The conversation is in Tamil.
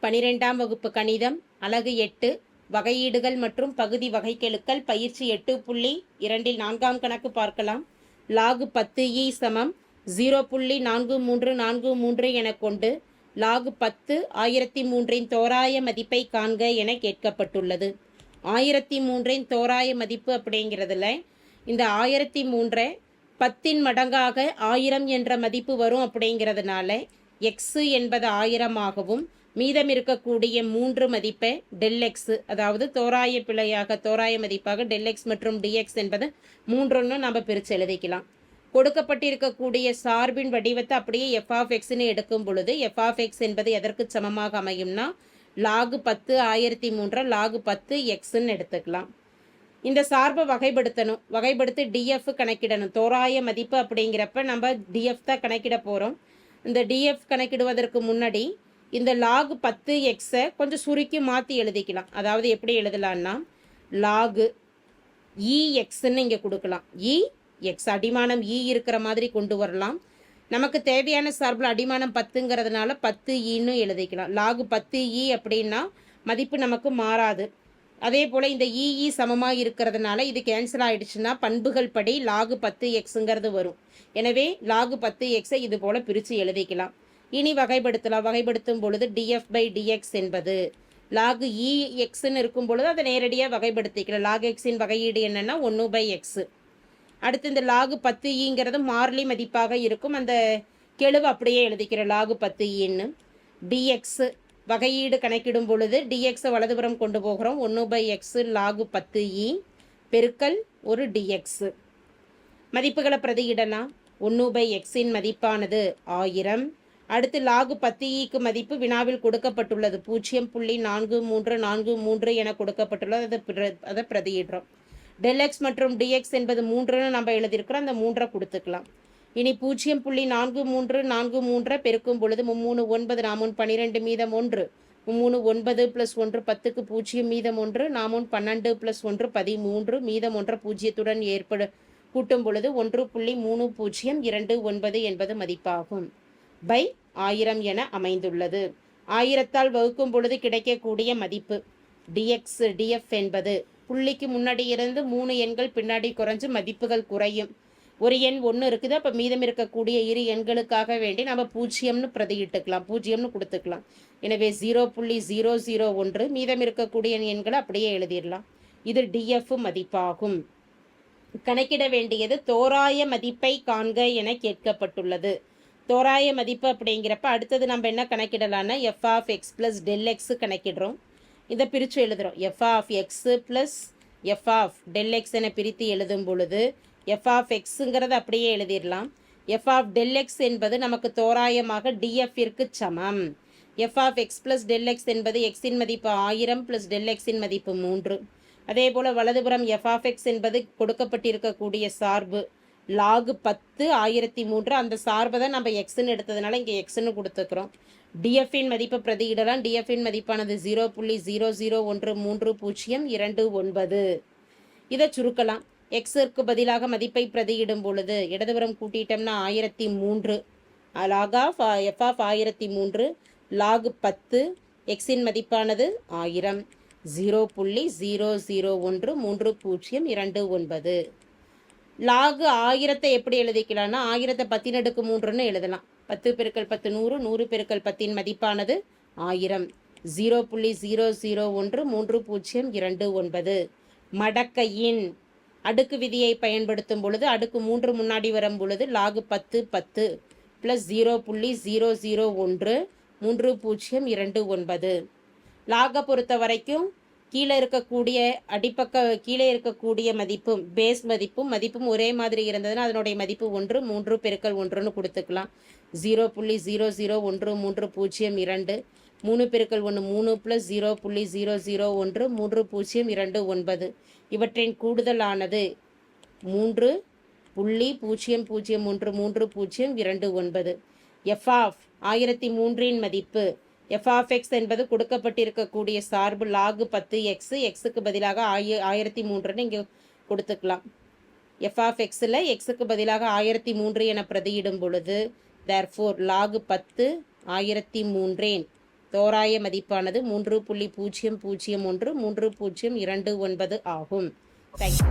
12ஆம் வகுப்பு கணிதம் அலகு 8 வகையீடுகள் மற்றும் பகுதி வகைக்கெழுக்கள் பயிற்சி 8.2 4ஆம் கணக்கு பார்க்கலாம். லாகு 10e சமம் 0.4343 என கொண்டு லாகு 10 1003 தோராய மதிப்பை காண்க என கேட்கப்பட்டுள்ளது. 1003 தோராய மதிப்பு அப்படிங்கிறதுல இந்த 1003 10 மடங்காக 1000 என்ற மதிப்பு வரும். அப்படிங்கிறதுனால எக்ஸ் என்பது 1000 ஆகவும் மீதம் இருக்கக்கூடிய 3 மதிப்பை டெல் எக்ஸ், அதாவது தோராய பிழையாக தோராய மதிப்பாக டெல் எக்ஸ் மற்றும் டிஎக்ஸ் என்பது 3 நம்ம பிரித்து எழுதிக்கலாம். கொடுக்கப்பட்டிருக்கக்கூடிய சார்பின் வடிவத்தை அப்படியே எஃப் ஆஃப் எக்ஸ்ன்னு எடுக்கும் பொழுது எஃப் ஆஃப் எக்ஸ் என்பது எதற்கு சமமாக அமையும்னா லாகு 10 1003 லாகு 10 எக்ஸ்ன்னு எடுத்துக்கலாம். இந்த சார்பை வகைப்படுத்தணும். வகைப்படுத்தி டிஎஃப் கணக்கிடணும். தோராய மதிப்பு அப்படிங்கிறப்ப நம்ம டிஎஃப் தான் கணக்கிட போகிறோம். இந்த டிஎஃப் கணக்கிடுவதற்கு முன்னாடி இந்த லாகு 10 எக்ஸை கொஞ்சம் சுருக்கி மாற்றி எழுதிக்கலாம். அதாவது எப்படி எழுதலான்னா லாகு இ எக்ஸ்ன்னு இங்கே கொடுக்கலாம். இ எக்ஸ் அடிமானம் இ இருக்கிற மாதிரி கொண்டு வரலாம். நமக்கு தேவையான சார்பில் அடிமானம் 10ங்கிறதுனால 10 எழுதிக்கலாம். லாகு 10 அப்படின்னா மதிப்பு நமக்கு மாறாது. அதே போல் இந்த இஇ சமமாக இருக்கிறதுனால இது கேன்சல் ஆகிடுச்சுன்னா பண்புகள் படி லாகு 10 எக்ஸுங்கிறது வரும். எனவே லாகு 10 எக்ஸை இது போல் பிரித்து எழுதிக்கலாம். இனி வகைப்படுத்தலாம். வகைப்படுத்தும் பொழுது டிஎஃப் பை டிஎக்ஸ் என்பது லாகு இ எக்ஸ்ன்னு இருக்கும் பொழுது அதை நேரடியாக வகைப்படுத்திக்கலாம். லாகு எக்ஸின் வகையீடு என்னென்னா 1/x. அடுத்து இந்த லாகு 10ங்கிறது மாறிலி மதிப்பாக இருக்கும். அந்த கெழுவு அப்படியே எழுதிக்கிற லாகு 10ன்னு. டிஎக்ஸ் வகையீடு கணக்கிடும் பொழுது டிஎக்ஸை வலதுபுறம் கொண்டு போகிறோம். 1/x லாகு 10 பெருக்கல் ஒரு டிஎக்ஸ். மதிப்புகளை பிரதியிடலாம். 1/xன் மதிப்பானது 1000. அடுத்து லாகு 10க்கு மதிப்பு வினாவில் கொடுக்கப்பட்டுள்ளது 0.4343 என கொடுக்கப்பட்டுள்ளது. அதை பிரதியிடுறோம். டெல் எக்ஸ் மற்றும் டிஎக்ஸ் என்பது 3ன்னு நம்ம எழுதியிருக்கிறோம். அந்த 3 கொடுத்துக்கலாம். இனி 0.4343 பெருக்கும் பொழுது 3 9 நாமூன் 12 மீதம் 1 3 9 + 1 10க்கு 0 மீதம் 1 நாமூன் 12 + 1 13 மீதம் 1 பூஜ்ஜியத்துடன் கூட்டும் பொழுது 1.3029 என்பது மதிப்பாகும். பை 1000 என அமைந்துள்ளது. 1000ஆல் வகுக்கும் பொழுது கிடைக்கக்கூடிய மதிப்பு டிஎஃப் என்பது புள்ளிக்கு முன்னாடி இருந்து 3 எண்கள் பின்னாடி குறைஞ்சு மதிப்புகள் குறையும். ஒரு எண் 1 இருக்குது. அப்போ மீதம் இருக்கக்கூடிய 2 எண்களுக்காக வேண்டி நம்ம 0ன்னு பிரதியிட்டுக்கலாம். 0ன்னு கொடுத்துக்கலாம். எனவே 0.001 மீதம் இருக்கக்கூடிய எண்களை அப்படியே எழுதிடலாம். இது டிஎஃப் மதிப்பாகும். கணக்கிட வேண்டியது தோராய மதிப்பை காண்க என கேட்கப்பட்டுள்ளது. தோராய மதிப்பு அப்படிங்கிறப்ப அடுத்தது நம்ம என்ன கணக்கிடலான்னா F of X plus del X கணக்கிடுறோம். இதை பிரித்து எழுதுகிறோம். F of X plus F of del X என பிரித்து எழுதும் பொழுது எஃப் ஆஃப் எக்ஸுங்கிறத அப்படியே எழுதிடலாம். எஃப் ஆஃப் டெல் எக்ஸ் என்பது நமக்கு தோராயமாக டிஎஃப்ற்கு சமம். F of X plus del X என்பது எக்ஸின் மதிப்பு 1000 ப்ளஸ் டெல் எக்ஸின் மதிப்பு 3. அதே போல் வலதுபுறம் எஃப் ஆஃப் எக்ஸ் என்பது கொடுக்கப்பட்டிருக்கக்கூடிய சார்பு லாகு 10 1003. அந்த சார்பை தான் நம்ம எக்ஸ்ன்னு எடுத்ததுனால இங்கே எக்ஸ்ன்னு கொடுத்துக்கிறோம். டிஎஃப்பின் மதிப்பை பிரதியிடலாம். டிஎஃப்பின் மதிப்பானது 0.0013029. இதை சுருக்கலாம். எக்ஸிற்கு பதிலாக மதிப்பை பிரதியிடும் பொழுது இடதுபுறம் கூட்டிட்டோம்னா 1003 log of F of 1003 log 10 எக்ஸின் மதிப்பானது 1000 0.0013029. லாகு 1000 எப்படி எழுதிக்கலாம்னா 1000 10^3 எழுதலாம். 10 பெருக்கல் 10 100 100 பெருக்கல் 10 மதிப்பானது 1000 0.0013029. மடக்கையின் அடுக்கு விதியை பயன்படுத்தும் பொழுது அடுக்கு 3 முன்னாடி வரும் பொழுது லாகு 10 10 ப்ளஸ் 0.0013029. லாகை பொறுத்த வரைக்கும் கீழே இருக்கக்கூடிய மதிப்பும் பேஸ் மதிப்பும் ஒரே மாதிரி இருந்ததுன்னா அதனுடைய மதிப்பு 1 3 பெருக்கல் 1ன்னு கொடுத்துக்கலாம். 0.0013029 3 பெருக்கல் 1 3 ப்ளஸ் 0.0013029. இவற்றின் கூடுதலானது 3.0013029. எஃப் ஆஃப் 1003 மதிப்பு எஃப் ஆஃப் எக்ஸ் என்பது கொடுக்கப்பட்டிருக்கக்கூடிய சார்பு லாகு 10 எக்ஸ். எக்ஸுக்கு பதிலாக 1003ன்னு இங்கே கொடுத்துக்கலாம். எஃப் ஆஃப் எக்ஸில் எக்ஸுக்கு பதிலாக 1003 என பிரதியிடும் பொழுது தேர்ஃபோர் லாகு 10 1003 தோராய மதிப்பானது 3.001 3029 ஆகும். தேங்க்யூ.